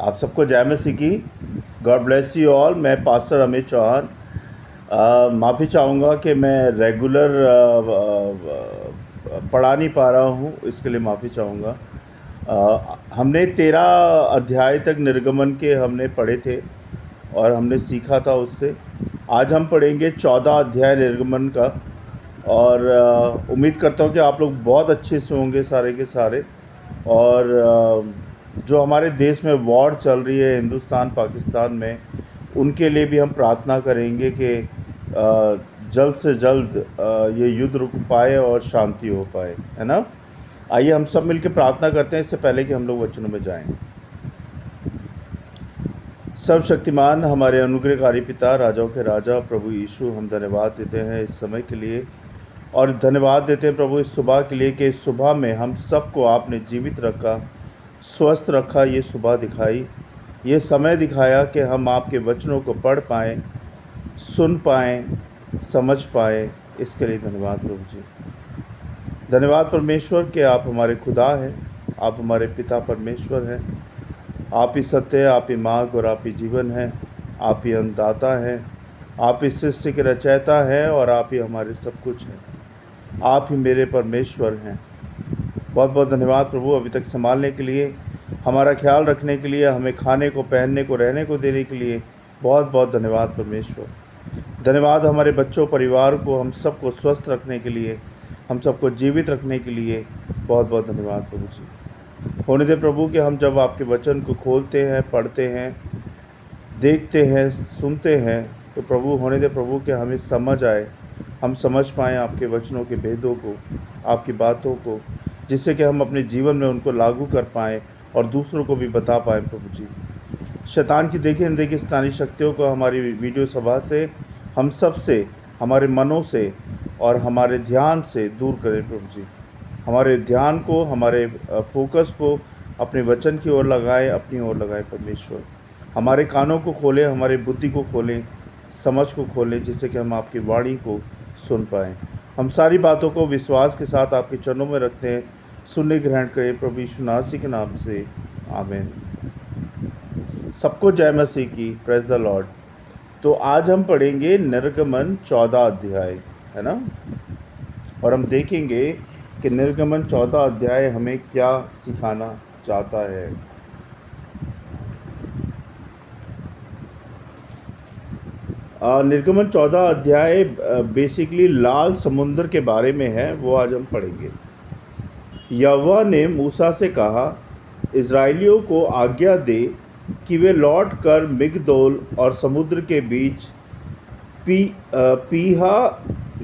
आप सबको जय मसीह की। God bless you all. मैं पास्टर अमित चौहान। माफ़ी चाहूँगा कि मैं रेगुलर पढ़ा नहीं पा रहा हूँ, इसके लिए माफ़ी चाहूँगा। हमने 13 अध्याय तक निर्गमन के हमने पढ़े थे और हमने सीखा था उससे। आज हम पढ़ेंगे 14 अध्याय निर्गमन का और उम्मीद करता हूँ कि आप लोग बहुत अच्छे से होंगे सारे के सारे। और जो हमारे देश में वॉर चल रही है हिंदुस्तान पाकिस्तान में, उनके लिए भी हम प्रार्थना करेंगे कि जल्द से जल्द ये युद्ध रुक पाए और शांति हो पाए, है ना। आइए हम सब मिलकर प्रार्थना करते हैं इससे पहले कि हम लोग वचनों में जाएं। सर्वशक्तिमान हमारे अनुग्रहकारी पिता, राजाओं के राजा प्रभु यीशु, हम धन्यवाद देते हैं इस समय के लिए और धन्यवाद देते हैं प्रभु इस सुबह के लिए कि इस सुबह में हम सबको आपने जीवित रखा, स्वस्थ रखा। ये सुबह दिखाई, ये समय दिखाया कि हम आपके वचनों को पढ़ पाएँ, सुन पाएँ, समझ पाएँ। इसके लिए धन्यवाद प्रभु जी। धन्यवाद परमेश्वर कि आप हमारे खुदा हैं, आप हमारे पिता परमेश्वर हैं। आप ही सत्य, आप ही मार्ग और आप ही जीवन हैं, आप ही अन्नदाता हैं, आप ही सृष्टि के रचयिता हैं और आप ही हमारे सब कुछ हैं। आप ही मेरे परमेश्वर हैं। बहुत बहुत धन्यवाद प्रभु, अभी तक संभालने के लिए, हमारा ख्याल रखने के लिए, हमें खाने को, पहनने को, रहने को देने के लिए बहुत बहुत धन्यवाद परमेश्वर। धन्यवाद हमारे बच्चों, परिवार को, हम सबको स्वस्थ रखने के लिए, हम सबको जीवित रखने के लिए बहुत बहुत धन्यवाद प्रभु जी। होने दे प्रभु कि हम जब आपके वचन को खोलते हैं, पढ़ते हैं, देखते हैं, सुनते हैं, तो प्रभु होने दे प्रभु कि हमें समझ आए, हम समझ पाएँ आपके वचनों के भेदों को, आपकी बातों को, जिससे कि हम अपने जीवन में उनको लागू कर पाएँ और दूसरों को भी बता पाएँ प्रभु जी। शैतान की देखी अनदेखी स्थानीय शक्तियों को हमारी वीडियो सभा से, हम सब से, हमारे मनों से और हमारे ध्यान से दूर करें प्रभु जी। हमारे ध्यान को, हमारे फोकस को अपने वचन की ओर लगाए, अपनी ओर लगाए परमेश्वर। हमारे कानों को खोलें, हमारे बुद्धि को खोलें, समझ को खोलें, जिससे कि हम आपकी वाणी को सुन पाएँ। हम सारी बातों को विश्वास के साथ आपके चरणों में रखते हैं, सुनने ग्रहण करें प्रभु यीशु नासी के नाम से, आमीन। सबको जय मसीह की। Praise the Lord. तो आज हम पढ़ेंगे निर्गमन 14 अध्याय, है ना, और हम देखेंगे कि निर्गमन 14 अध्याय हमें क्या सिखाना चाहता है। निर्गमन 14 अध्याय बेसिकली लाल समुद्र के बारे में है, वो आज हम पढ़ेंगे। यहोवा ने मूसा से कहा, इज़राइलियों को आज्ञा दे कि वे लौट कर मिगदोल और समुद्र के बीच पीहा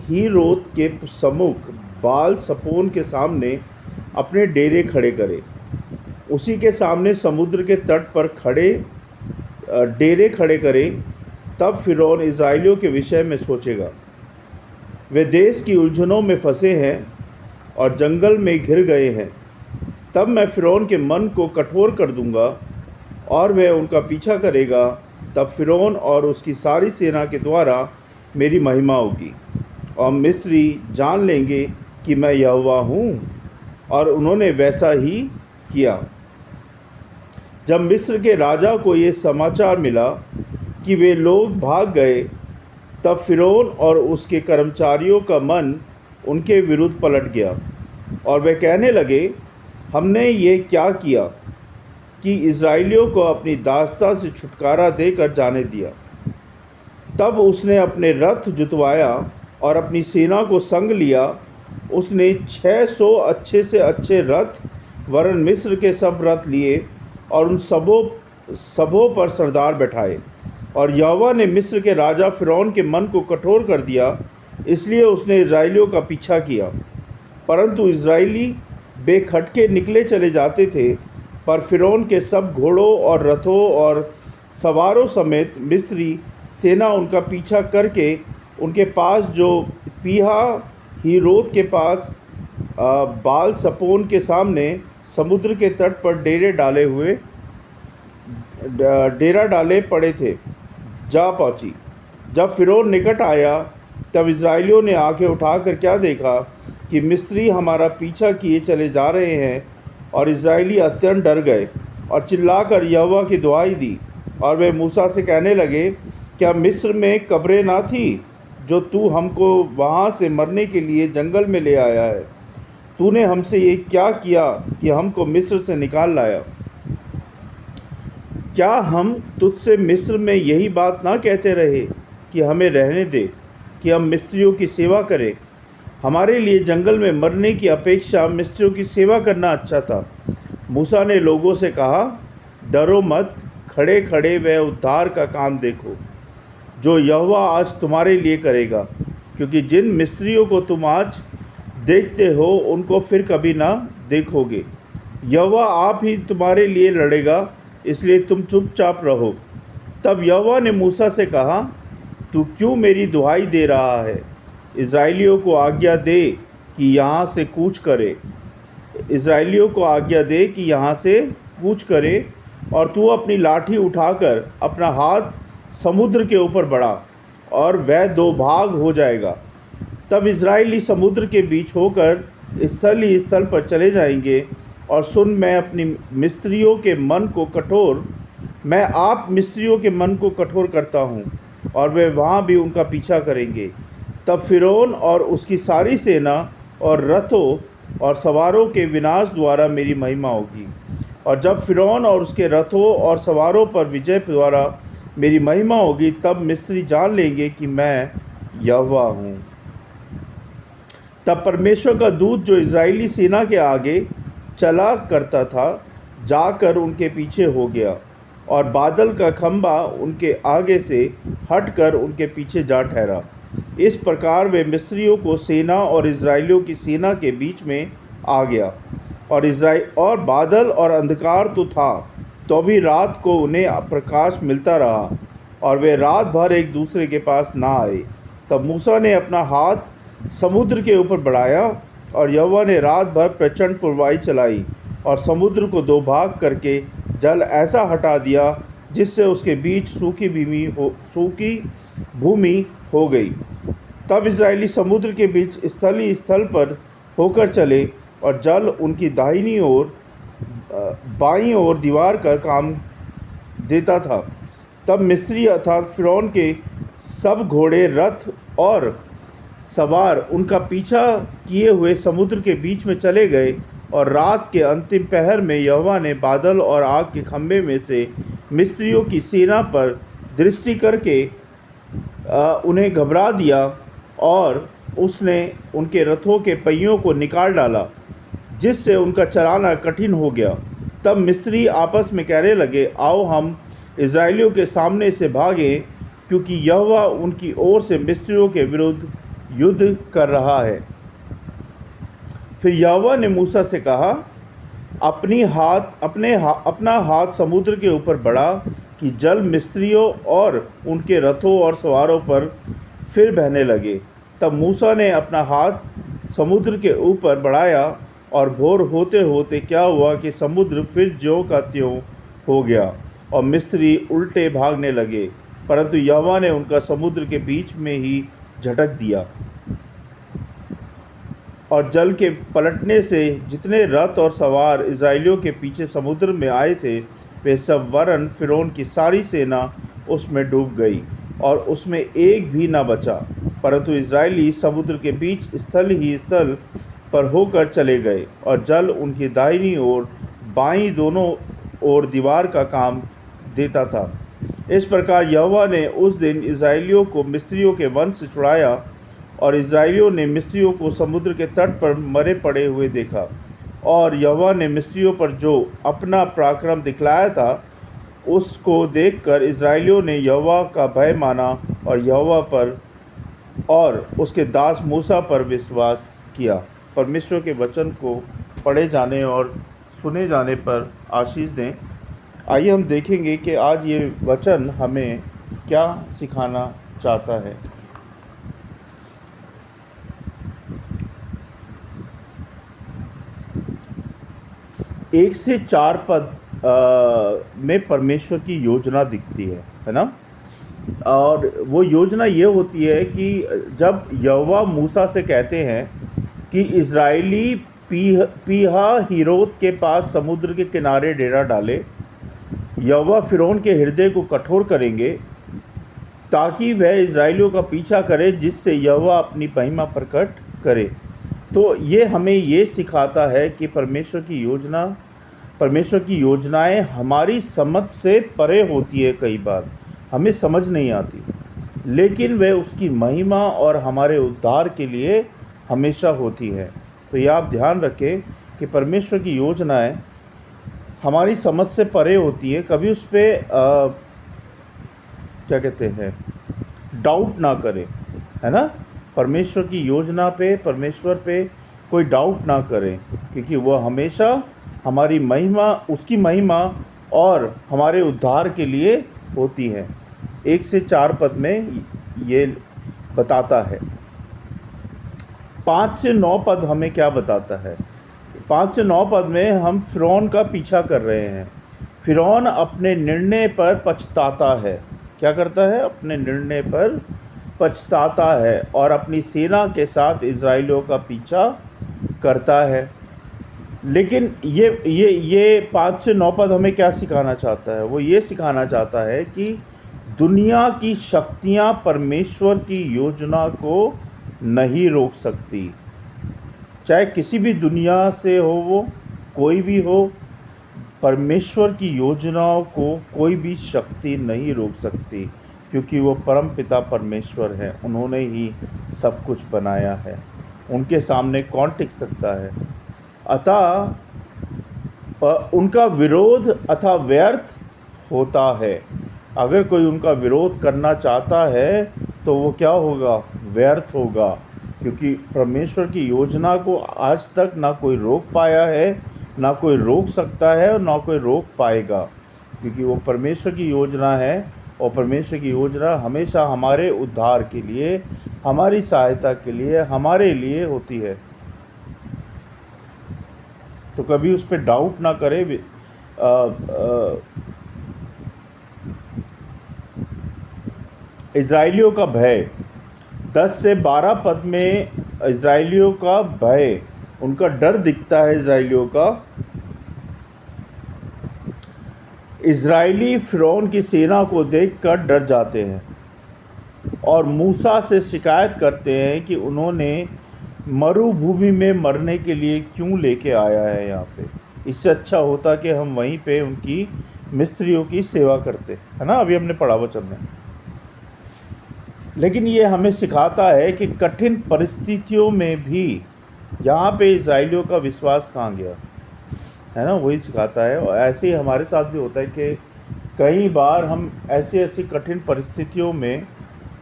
हीरोत के सम्मुख बाल सपोन के सामने अपने डेरे खड़े करें। उसी के सामने समुद्र के तट पर डेरे खड़े करें। तब फिरौन इज़राइलियों के विषय में सोचेगा, वे देश की उलझनों में फंसे हैं और जंगल में घिर गए हैं। तब मैं फिरौन के मन को कठोर कर दूंगा और वह उनका पीछा करेगा। तब फिरौन और उसकी सारी सेना के द्वारा मेरी महिमा होगी और मिस्री जान लेंगे कि मैं यहोवा हूँ। और उन्होंने वैसा ही किया। जब मिस्र के राजा को ये समाचार मिला कि वे लोग भाग गए, तब फिरौन और उसके कर्मचारियों का मन उनके विरुद्ध पलट गया और वे कहने लगे, हमने ये क्या किया कि इज़राइलियों को अपनी दास्ता से छुटकारा देकर जाने दिया। तब उसने अपने रथ जुतवाया और अपनी सेना को संग लिया। उसने 600 अच्छे से अच्छे रथ वरन मिस्र के सब रथ लिए और उन सबों पर सरदार बैठाए। और यहोवा ने मिस्र के राजा फिरौन के मन को कठोर कर दिया, इसलिए उसने इज़राइलियों का पीछा किया। परंतु इज़राइली बेखटके निकले चले जाते थे, पर फिरौन के सब घोड़ों और रथों और सवारों समेत मिस्री सेना उनका पीछा करके उनके पास जो पीहा हीरोत के पास बाल सपोन के सामने समुद्र के तट पर डेरा डाले पड़े थे जा पहुंची। जब फिरौन निकट आया, तब इज़राइलियों ने आंखें उठाकर क्या देखा कि मिस्री हमारा पीछा किए चले जा रहे हैं और इज़राइली अत्यंत डर गए और चिल्लाकर यहोवा की दुहाई दी। और वे मूसा से कहने लगे, क्या मिस्र में कब्रें ना थी जो तू हमको वहाँ से मरने के लिए जंगल में ले आया है? तूने हमसे ये क्या किया कि हमको मिस्र से निकाल लाया? क्या हम तुझसे मिस्र में यही बात ना कहते रहे कि हमें रहने दे, कि हम मिस्रियों की सेवा करें? हमारे लिए जंगल में मरने की अपेक्षा मिस्रियों की सेवा करना अच्छा था। मूसा ने लोगों से कहा, डरो मत, खड़े खड़े वह उद्धार का काम देखो जो यहोवा आज तुम्हारे लिए करेगा, क्योंकि जिन मिस्रियों को तुम आज देखते हो उनको फिर कभी ना देखोगे। यहोवा आप ही तुम्हारे लिए लड़ेगा, इसलिए तुम चुपचाप रहो। तब यहोवा ने मूसा से कहा, तू क्यों मेरी दुहाई दे रहा है? इज़राइलियों को आज्ञा दे कि यहाँ से कूच करे। इज़राइलियों को आज्ञा दे कि यहाँ से कूच करे, और तू अपनी लाठी उठाकर अपना हाथ समुद्र के ऊपर बढ़ा, और वह दो भाग हो जाएगा। तब इज़राइली समुद्र के बीच होकर स्थल ही स्थल पर चले जाएंगे। और सुन, मैं आप मिस्रियों के मन को कठोर करता हूँ, और वे वहाँ भी उनका पीछा करेंगे। तब फ़िरौन और उसकी सारी सेना और रथों और सवारों के विनाश द्वारा मेरी महिमा होगी। और जब फ़िरौन और उसके रथों और सवारों पर विजय द्वारा मेरी महिमा होगी, तब मिस्री जान लेंगे कि मैं यहोवा हूँ। तब परमेश्वर का दूत जो इज़राइली सेना के आगे चला करता था, जाकर उनके पीछे हो गया, और बादल का खंभा उनके आगे से हटकर उनके पीछे जा ठहरा। इस प्रकार वे मिस्रियों को सेना और इज़राइलियों की सेना के बीच में आ गया। और बादल और अंधकार तो था, तो भी रात को उन्हें प्रकाश मिलता रहा, और वे रात भर एक दूसरे के पास ना आए। तब मूसा ने अपना हाथ समुद्र के ऊपर बढ़ाया, और यहोवा ने रात भर प्रचंड पुरवाई चलाई, और समुद्र को दो भाग करके जल ऐसा हटा दिया जिससे उसके बीच सूखी भूमि हो गई। तब इज़राइली समुद्र के बीच स्थल ही स्थल पर होकर चले, और जल उनकी दाहिनी ओर बाईं ओर दीवार का काम देता था। तब मिस्री अर्थात फ़िरौन के सब घोड़े, रथ और सवार उनका पीछा किए हुए समुद्र के बीच में चले गए। और रात के अंतिम पहर में यहोवा ने बादल और आग के खंभे में से मिस्रियों की सेना पर दृष्टि करके उन्हें घबरा दिया, और उसने उनके रथों के पहियों को निकाल डाला, जिससे उनका चलाना कठिन हो गया। तब मिस्री आपस में कहने लगे, आओ हम इज़राइलियों के सामने से भागें, क्योंकि यहोवा उनकी ओर से मिस्रियों के विरुद्ध युद्ध कर रहा है। फिर यहोवा ने मूसा से कहा, अपना हाथ समुद्र के ऊपर बढ़ा कि जल मिस्रियों और उनके रथों और सवारों पर फिर बहने लगे। तब मूसा ने अपना हाथ समुद्र के ऊपर बढ़ाया, और भोर होते होते क्या हुआ कि समुद्र फिर ज्यों का त्यों हो गया, और मिस्री उल्टे भागने लगे, परंतु यहोवा ने उनका समुद्र के बीच में ही झटक दिया। और जल के पलटने से जितने रथ और सवार इज़राइलियों के पीछे समुद्र में आए थे, वे सब वरन फ़िरौन की सारी सेना उसमें डूब गई, और उसमें एक भी न बचा। परंतु इज़राइली समुद्र के बीच स्थल ही स्थल पर होकर चले गए, और जल उनकी दाहिनी ओर बाईं दोनों ओर दीवार का काम देता था। इस प्रकार यहोवा ने उस दिन इज़राइलियों को मिस्रियों के वंश से छुड़ाया, और इज़राइलियों ने मिस्रियों को समुद्र के तट पर मरे पड़े हुए देखा। और यहोवा ने मिस्रियों पर जो अपना पराक्रम दिखलाया था, उसको देखकर इज़राइलियों ने यहोवा का भय माना, और यहोवा पर और उसके दास मूसा पर विश्वास किया। परमेश्वर के वचन को पढ़े जाने और सुने जाने पर आशीष दें। आइए हम देखेंगे कि आज ये वचन हमें क्या सिखाना चाहता है। 1 से 4 पद में परमेश्वर की योजना दिखती है ना। और वो योजना ये होती है कि जब यहोवा मूसा से कहते हैं कि इज़राइली पीहा हिरोत के पास समुद्र के किनारे डेरा डाले, यहोवा फ़िरौन के हृदय को कठोर करेंगे ताकि वह इज़राइलियों का पीछा करे, जिससे यहोवा अपनी महिमा प्रकट करे। तो ये हमें ये सिखाता है कि परमेश्वर की योजनाएं हमारी समझ से परे होती है। कई बार हमें समझ नहीं आती, लेकिन वह उसकी महिमा और हमारे उद्धार के लिए हमेशा होती है। तो ये आप ध्यान रखें कि परमेश्वर की योजनाएं हमारी समझ से परे होती है। कभी उस पर क्या कहते हैं, डाउट ना करें, है ना। परमेश्वर की योजना पे, परमेश्वर पे कोई डाउट ना करें, क्योंकि वह हमेशा हमारी महिमा, उसकी महिमा और हमारे उद्धार के लिए होती है। 1 से 4 पद में ये बताता है। 5 से 9 पद हमें क्या बताता है? 5 से 9 पद में हम फ़िरौन का पीछा कर रहे हैं। फ़िरौन अपने निर्णय पर पछताता है। क्या करता है? अपने निर्णय पर पछताता है और अपनी सेना के साथ इज़राइलियों का पीछा करता है। लेकिन ये 5 से 9 पद हमें क्या सिखाना चाहता है? वो ये सिखाना चाहता है कि दुनिया की शक्तियाँ परमेश्वर की योजना को नहीं रोक सकती। चाहे किसी भी दुनिया से हो, वो कोई भी हो, परमेश्वर की योजनाओं को कोई भी शक्ति नहीं रोक सकती, क्योंकि वो परम पिता परमेश्वर है। उन्होंने ही सब कुछ बनाया है। उनके सामने कौन टिक सकता है? अतः उनका विरोध अतः व्यर्थ होता है। अगर कोई उनका विरोध करना चाहता है तो वो क्या होगा? व्यर्थ होगा, क्योंकि परमेश्वर की योजना को आज तक ना कोई रोक पाया है, ना कोई रोक सकता है और ना कोई रोक पाएगा, क्योंकि वो परमेश्वर की योजना है। और परमेश्वर की योजना हमेशा हमारे उद्धार के लिए, हमारी सहायता के लिए, हमारे लिए होती है। तो कभी उस पर डाउट ना करें। इज़राइलियों का भय, 10 से 12 पद में इज़राइलियों का भय, उनका डर दिखता है। इज़राइलियों का, इज़राइली फ़िरौन की सेना को देखकर डर जाते हैं और मूसा से शिकायत करते हैं कि उन्होंने मरुभूमि में मरने के लिए क्यों लेके आया है यहाँ पे। इससे अच्छा होता कि हम वहीं पे उनकी मिस्त्रियों की सेवा करते, है ना। अभी हमने पढ़ा वचन में। लेकिन ये हमें सिखाता है कि कठिन परिस्थितियों में भी यहाँ पे इज़राइलियों का विश्वास कहाँ गया, है ना। वही सिखाता है। और ऐसे ही हमारे साथ भी होता है कि कई बार हम ऐसी कठिन परिस्थितियों में,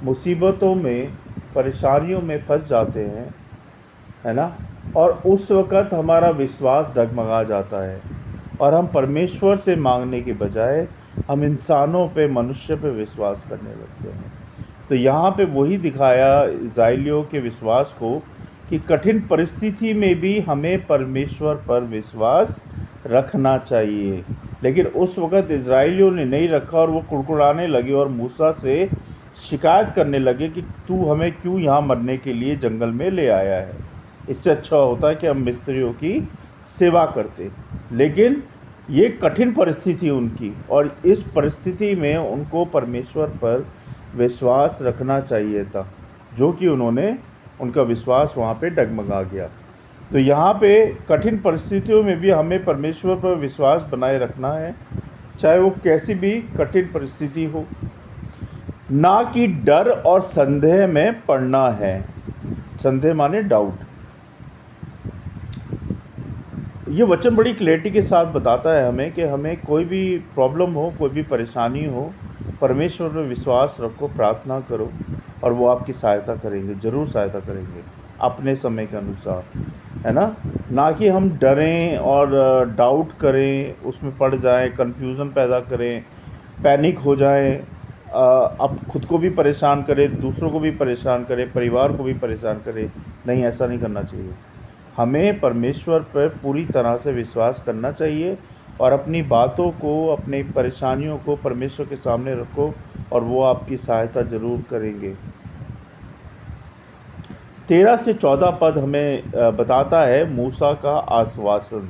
मुसीबतों में, परेशानियों में फंस जाते हैं, है ना। और उस वक़्त हमारा विश्वास डगमगा जाता है और हम परमेश्वर से मांगने के बजाय हम इंसानों पे, मनुष्य पे विश्वास करने लगते हैं। तो यहाँ पे वही दिखाया इज़राइलियों के विश्वास को कि कठिन परिस्थिति में भी हमें परमेश्वर पर विश्वास रखना चाहिए। लेकिन उस वक़्त इज़राइलियों ने नहीं रखा और वो कुड़कुड़ाने लगे और मूसा से शिकायत करने लगे कि तू हमें क्यों यहाँ मरने के लिए जंगल में ले आया है। इससे अच्छा होता है कि हम मिस्त्रियों की सेवा करते। लेकिन ये कठिन परिस्थिति उनकी, और इस परिस्थिति में उनको परमेश्वर पर विश्वास रखना चाहिए था, जो कि उनका विश्वास वहाँ पे डगमगा गया। तो यहाँ पे कठिन परिस्थितियों में भी हमें परमेश्वर पर विश्वास बनाए रखना है, चाहे वो कैसी भी कठिन परिस्थिति हो, ना कि डर और संदेह में पड़ना है। संदेह माने डाउट। ये वचन बड़ी क्लैरिटी के साथ बताता है हमें कि हमें कोई भी प्रॉब्लम हो, कोई भी परेशानी हो, परमेश्वर पर विश्वास रखो, प्रार्थना करो और वो आपकी सहायता करेंगे, ज़रूर सहायता करेंगे अपने समय के अनुसार, है ना। ना कि हम डरें और डाउट करें, उसमें पड़ जाएं, कन्फ्यूज़न पैदा करें, पैनिक हो जाएं, अब खुद को भी परेशान करें, दूसरों को भी परेशान करें, परिवार को भी परेशान करें। नहीं, ऐसा नहीं करना चाहिए। हमें परमेश्वर पर पूरी तरह से विश्वास करना चाहिए और अपनी बातों को, अपनी परेशानियों को परमेश्वर के सामने रखो और वो आपकी सहायता ज़रूर करेंगे। 13 से 14 पद हमें बताता है मूसा का आश्वासन।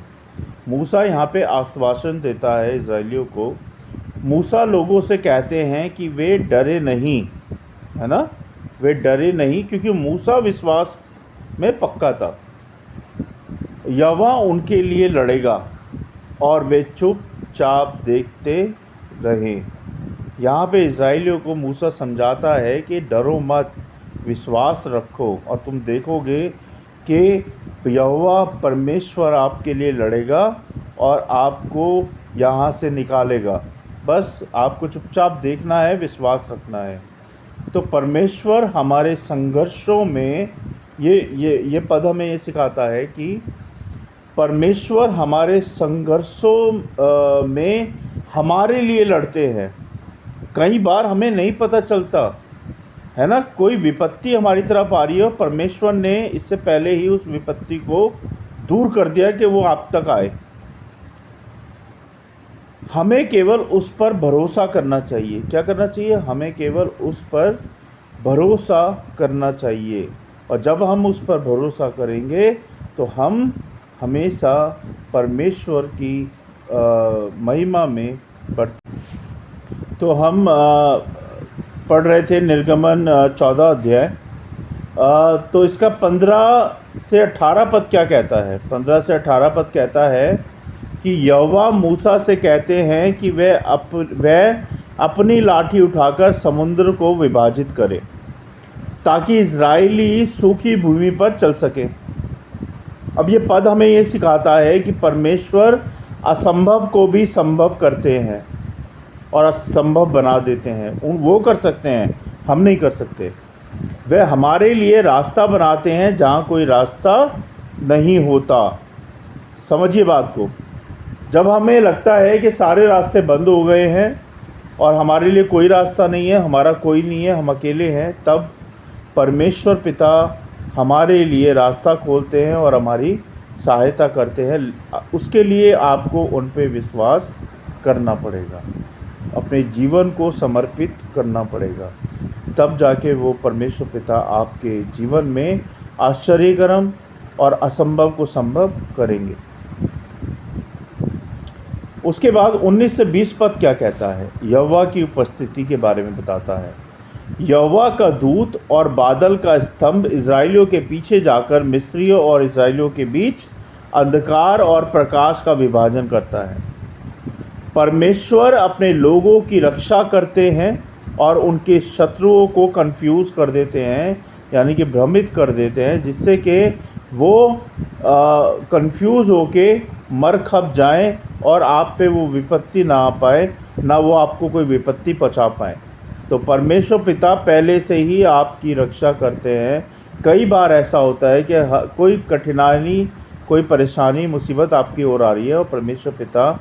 मूसा यहाँ पे आश्वासन देता है इज़राइलियों को मूसा लोगों से कहते हैं कि वे डरे नहीं, है ना, वे डरे नहीं, क्योंकि मूसा विश्वास में पक्का था। यहोवा उनके लिए लड़ेगा और वे चुपचाप देखते रहें। यहाँ पे इज़राइलियों को मूसा समझाता है कि डरो मत, विश्वास रखो, और तुम देखोगे कि यहोवा परमेश्वर आपके लिए लड़ेगा और आपको यहाँ से निकालेगा। बस आपको चुपचाप देखना है, विश्वास रखना है। तो परमेश्वर हमारे संघर्षों में, ये पद हमें ये सिखाता है कि परमेश्वर हमारे संघर्षों में हमारे लिए लड़ते हैं। कई बार हमें नहीं पता चलता, है ना, कोई विपत्ति हमारी तरफ आ रही है और परमेश्वर ने इससे पहले ही उस विपत्ति को दूर कर दिया कि वो आप तक आए। हमें केवल उस पर भरोसा करना चाहिए। क्या करना चाहिए? हमें केवल उस पर भरोसा करना चाहिए। और जब हम उस पर भरोसा करेंगे तो हम हमेशा परमेश्वर की महिमा में बढ़। तो हम पढ़ रहे थे निर्गमन 14 अध्याय। तो इसका 15 से 18 पद क्या कहता है? 15 से 18 पद कहता है कि यहोवा मूसा से कहते हैं कि वह अपनी लाठी उठाकर समुद्र को विभाजित करे ताकि इज़राइली सूखी भूमि पर चल सके। अब ये पद हमें ये सिखाता है कि परमेश्वर असंभव को भी संभव करते हैं और असंभव बना देते हैं। वो कर सकते हैं, हम नहीं कर सकते। वे हमारे लिए रास्ता बनाते हैं जहाँ कोई रास्ता नहीं होता। समझिए बात को। जब हमें लगता है कि सारे रास्ते बंद हो गए हैं और हमारे लिए कोई रास्ता नहीं है, हमारा कोई नहीं है, हम अकेले हैं, तब परमेश्वर पिता हमारे लिए रास्ता खोलते हैं और हमारी सहायता करते हैं। उसके लिए आपको उन पे विश्वास करना पड़ेगा, अपने जीवन को समर्पित करना पड़ेगा, तब जाके वो परमेश्वर पिता आपके जीवन में आश्चर्यकरम और असंभव को संभव करेंगे। उसके बाद 19 से 20 पद क्या कहता है? यहोवा की उपस्थिति के बारे में बताता है। यहोवा का दूत और बादल का स्तंभ इज़राइलियों के पीछे जाकर मिस्रियों और इज़राइलियों के बीच अंधकार और प्रकाश का विभाजन करता है। परमेश्वर अपने लोगों की रक्षा करते हैं और उनके शत्रुओं को कंफ्यूज कर देते हैं, यानी कि भ्रमित कर देते हैं, जिससे कि वो कंफ्यूज होके मर खप जाएं और आप पे वो विपत्ति ना आ पाए, ना वो आपको कोई विपत्ति पहुंचा पाए। तो परमेश्वर पिता पहले से ही आपकी रक्षा करते हैं। कई बार ऐसा होता है कि कोई कठिनाई, कोई परेशानी, मुसीबत आपकी ओर आ रही है और परमेश्वर पिता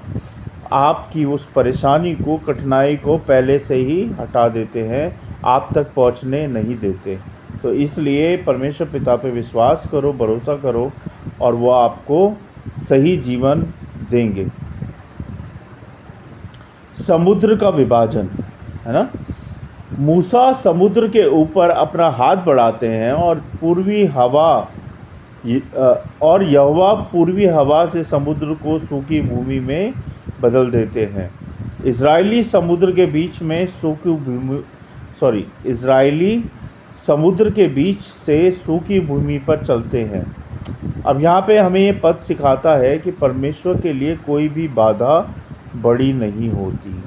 आपकी उस परेशानी को, कठिनाई को पहले से ही हटा देते हैं, आप तक पहुंचने नहीं देते। तो इसलिए परमेश्वर पिता पे विश्वास करो, भरोसा करो और वो आपको सही जीवन देंगे। समुद्र का विभाजन, है ना, मूसा समुद्र के ऊपर अपना हाथ बढ़ाते हैं और यहोवा पूर्वी हवा से समुद्र को सूखी भूमि में बदल देते हैं। इज़राइली समुद्र के बीच से सूखी भूमि पर चलते हैं। अब यहाँ पे हमें ये पद सिखाता है कि परमेश्वर के लिए कोई भी बाधा बड़ी नहीं होती।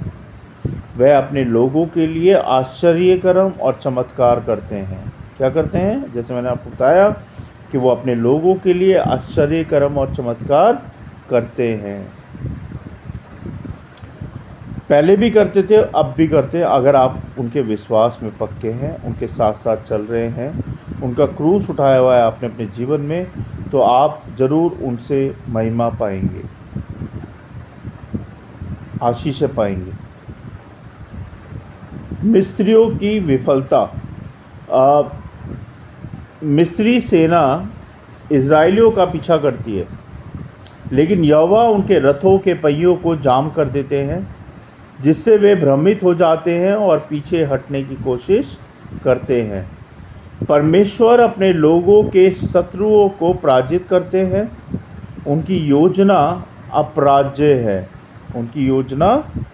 वह अपने लोगों के लिए आश्चर्यकरम और चमत्कार करते हैं। क्या करते हैं? जैसे मैंने आपको बताया कि वो अपने लोगों के लिए आश्चर्यकरम और चमत्कार करते हैं। पहले भी करते थे, अब भी करते हैं। अगर आप उनके विश्वास में पक्के हैं, उनके साथ साथ चल रहे हैं, उनका क्रूस उठाया हुआ है आपने अपने जीवन में, तो आप ज़रूर उनसे महिमा पाएंगे, आशीषें पाएंगे। मिस्रियों की विफलता। मिस्री सेना इज़राइलियों का पीछा करती है, लेकिन यहोवा उनके रथों के पहियों को जाम कर देते हैं, जिससे वे भ्रमित हो जाते हैं और पीछे हटने की कोशिश करते हैं। परमेश्वर अपने लोगों के शत्रुओं को पराजित करते हैं। उनकी योजना अपराज्य है। उनकी योजना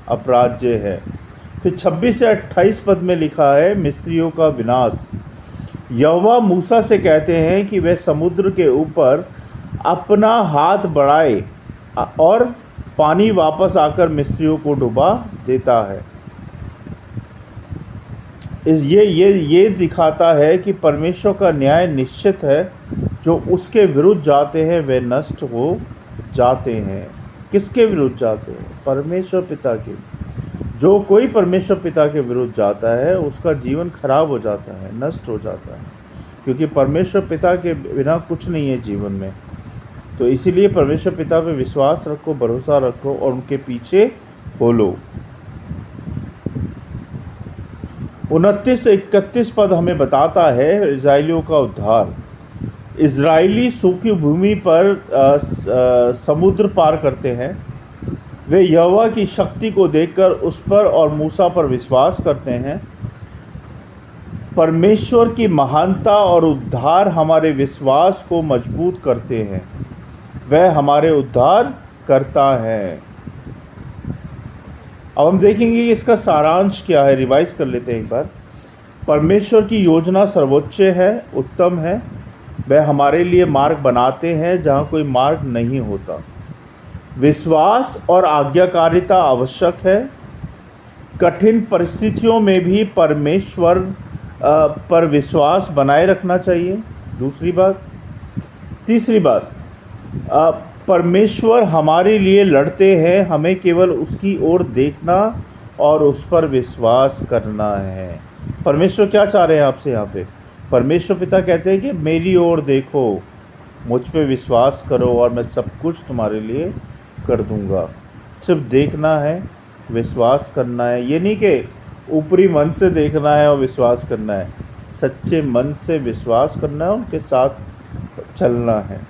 अपराज्य है। फिर 26 से 28 पद में लिखा है मिस्रियों का विनाश। यहोवा मूसा से कहते हैं कि वह समुद्र के ऊपर अपना हाथ बढ़ाए और पानी वापस आकर मिस्रियों को डुबा देता है। ये दिखाता है कि परमेश्वर का न्याय निश्चित है। जो उसके विरुद्ध जाते हैं वे नष्ट हो जाते हैं। किसके विरुद्ध जाते हैं? परमेश्वर पिता के। जो कोई परमेश्वर पिता के विरुद्ध जाता है उसका जीवन खराब हो जाता है, नष्ट हो जाता है, क्योंकि परमेश्वर पिता के बिना कुछ नहीं है जीवन में। तो इसीलिए परमेश्वर पिता पे विश्वास रखो, भरोसा रखो और उनके पीछे बोलो। 29 से 31 पद हमें बताता है इजराइलियों का उद्धार। इजराइली सूखी भूमि पर समुद्र पार करते हैं। वे यहोवा की शक्ति को देखकर उस पर और मूसा पर विश्वास करते हैं। परमेश्वर की महानता और उद्धार हमारे विश्वास को मजबूत करते हैं। वह हमारे उद्धार करता है। अब हम देखेंगे कि इसका सारांश क्या है। रिवाइज कर लेते हैं एक बार। परमेश्वर की योजना सर्वोच्च है, उत्तम है। वह हमारे लिए मार्ग बनाते हैं जहाँ कोई मार्ग नहीं होता। विश्वास और आज्ञाकारिता आवश्यक है। कठिन परिस्थितियों में भी परमेश्वर पर विश्वास बनाए रखना चाहिए। दूसरी बात। तीसरी बात, परमेश्वर हमारे लिए लड़ते हैं, हमें केवल उसकी ओर देखना और उस पर विश्वास करना है। परमेश्वर क्या चाह रहे हैं आपसे यहाँ पे? परमेश्वर पिता कहते हैं कि मेरी ओर देखो, मुझ पे विश्वास करो और मैं सब कुछ तुम्हारे लिए कर दूंगा। सिर्फ देखना है, विश्वास करना है। ये नहीं कि ऊपरी मन से देखना है और विश्वास करना है। सच्चे मन से विश्वास करना है, उनके साथ चलना है,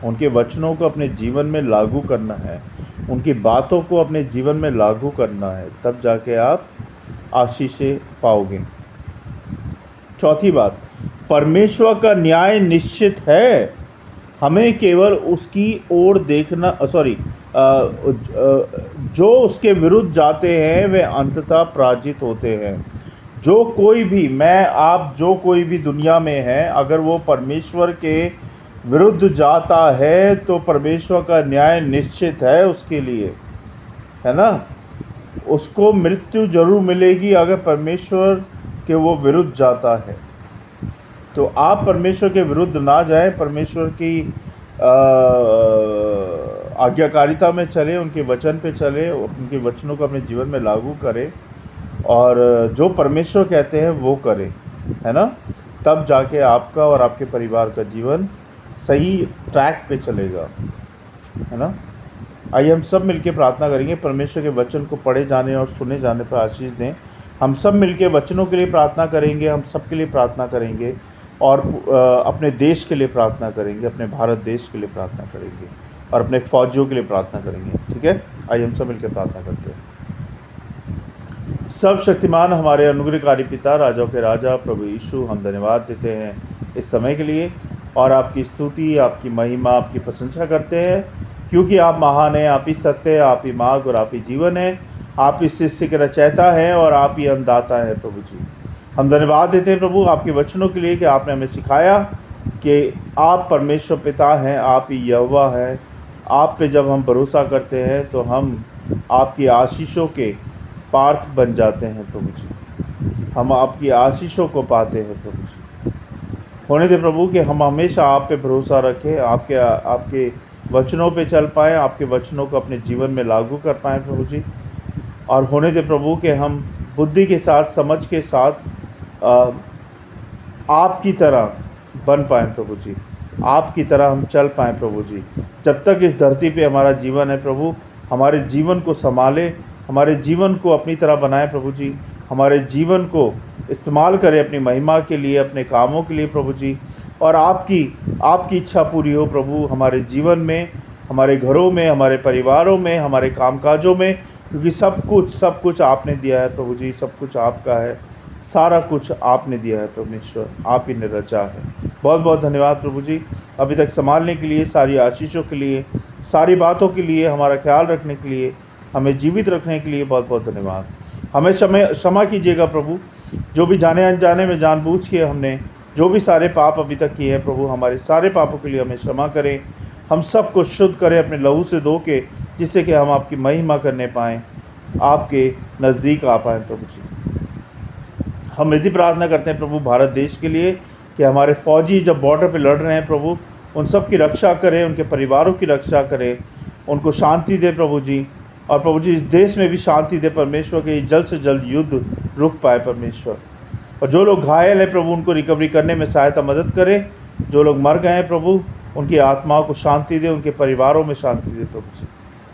उनके वचनों को अपने जीवन में लागू करना है, उनकी बातों को अपने जीवन में लागू करना है, तब जाके आप आशीषें पाओगे। चौथी बात, परमेश्वर का न्याय निश्चित है। हमें केवल उसकी ओर देखना जो उसके विरुद्ध जाते हैं वे अंततः पराजित होते हैं। जो कोई भी, मैं आप जो कोई भी दुनिया में है, अगर वो परमेश्वर के विरुद्ध जाता है तो परमेश्वर का न्याय निश्चित है उसके लिए, है ना। उसको मृत्यु जरूर मिलेगी अगर परमेश्वर के वो विरुद्ध जाता है। तो आप परमेश्वर के विरुद्ध ना जाएं, परमेश्वर की आज्ञाकारिता में चलें, उनके वचन पे चलें, उनके वचनों को अपने जीवन में लागू करें और जो परमेश्वर कहते हैं वो करें, है ना। तब जाके आपका और आपके परिवार का जीवन सही ट्रैक पे चलेगा, है ना। आइए हम सब मिलके प्रार्थना करेंगे। परमेश्वर के वचन को पढ़े जाने और सुने जाने पर आशीष दें। हम सब मिलके वचनों के लिए प्रार्थना करेंगे, हम सब के लिए प्रार्थना करेंगे और अपने देश के लिए प्रार्थना करेंगे, अपने भारत देश के लिए प्रार्थना करेंगे और अपने फौजियों के लिए प्रार्थना करेंगे। ठीक है, आइए हम सब मिलकर प्रार्थना करते हैं। सर्वशक्तिमान हमारे अनुग्रहकारी पिता, राजाओं के राजा प्रभु यीशु, हम धन्यवाद देते हैं इस समय के लिए और आपकी स्तुति, आपकी महिमा, आपकी प्रशंसा करते हैं, क्योंकि आप महान हैं, आप ही सत्य है, आप ही मार्ग और आप ही जीवन है, आप ही सृष्टि के रचयिता हैं और आप ही अन्नदाता है। प्रभु जी, हम धन्यवाद देते हैं प्रभु आपके वचनों के लिए कि आपने हमें सिखाया कि आप परमेश्वर पिता हैं, आप ही यहोवा हैं। आप पे जब हम भरोसा करते हैं तो हम आपकी आशीषों के पार्थ बन जाते हैं प्रभु जी, हम आपकी आशीषों को पाते हैं प्रभु जी। होने दे प्रभु कि हम हमेशा आप पे भरोसा रखें, आपके वचनों पे चल पाएँ, आपके वचनों को अपने जीवन में लागू कर पाएँ प्रभु जी। और होने दे प्रभु कि हम बुद्धि के साथ, समझ के साथ आपकी तरह बन पाएँ प्रभु जी, आपकी तरह हम चल पाएँ प्रभु जी। जब तक इस धरती पे हमारा जीवन है प्रभु, हमारे जीवन को संभाले, हमारे जीवन को अपनी तरह बनाए प्रभु जी, हमारे जीवन को इस्तेमाल करें अपनी महिमा के लिए, अपने कामों के लिए प्रभु जी। और आपकी इच्छा पूरी हो प्रभु हमारे जीवन में, हमारे घरों में, हमारे परिवारों में, हमारे कामकाजों में, क्योंकि सब कुछ आपने दिया है प्रभु जी, सब कुछ आपका है, सारा कुछ आपने दिया है परमेश्वर, आप ही ने रचा है। बहुत बहुत धन्यवाद प्रभु जी, अभी तक संभालने के लिए, सारी आशीषों के लिए, सारी बातों के लिए, हमारा ख्याल रखने के लिए, हमें जीवित रखने के लिए बहुत बहुत धन्यवाद। हमें क्षमा कीजिएगा प्रभु, जो भी जाने अनजाने में जानबूझ के हमने जो भी सारे पाप अभी तक किए हैं प्रभु, हमारे सारे पापों के लिए हमें क्षमा करें। हम सबको शुद्ध करें अपने लहू से धो के, जिससे कि हम आपकी महिमा करने पाएँ, आपके नज़दीक आ पाएँ प्रभु जी। हम यदि प्रार्थना करते हैं प्रभु भारत देश के लिए कि हमारे फौजी जब बॉर्डर पे लड़ रहे हैं प्रभु, उन सब की रक्षा करें, उनके परिवारों की रक्षा करें, उनको शांति दे प्रभु जी। और प्रभु जी इस देश में भी शांति दे परमेश्वर, कि जल्द से जल्द युद्ध रुक पाए परमेश्वर। और जो लोग घायल हैं प्रभु, उनको रिकवरी करने में सहायता मदद करें। जो लोग मर गए हैं प्रभु, उनकी आत्माओं को शांति दे, उनके परिवारों में शांति दे प्रभु जी,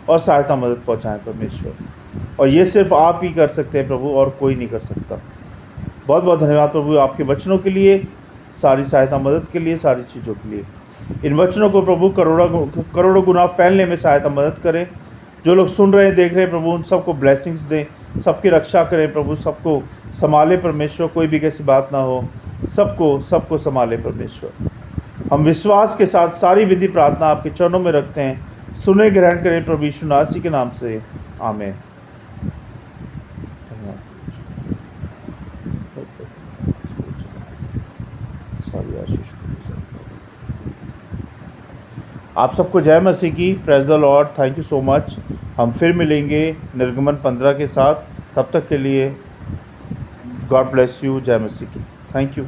और सहायता मदद पहुँचाएँ परमेश्वर। और ये सिर्फ आप ही कर सकते हैं प्रभु, और कोई नहीं कर सकता। बहुत बहुत धन्यवाद प्रभु आपके वचनों के लिए, सारी सहायता मदद के लिए, सारी चीज़ों के लिए। इन वचनों को प्रभु करोड़ों गुना फैलने में सहायता मदद करें। जो लोग सुन रहे हैं, देख रहे हैं प्रभु, उन सबको ब्लेसिंग्स दें, सबकी रक्षा करें प्रभु, सबको संभाले परमेश्वर, कोई भी कैसी बात ना हो, सबको संभाले परमेश्वर। हम विश्वास के साथ सारी विधि प्रार्थना आपके चरणों में रखते हैं। सुने ग्रहण करें प्रभु यीशु मसीह के नाम से, आमीन। आप सबको जय मसीह की, praise the Lord, thank you so much. हम फिर मिलेंगे निर्गमन 15 के साथ। तब तक के लिए गॉड ब्लेस यू, जय मसीह की, थैंक यू।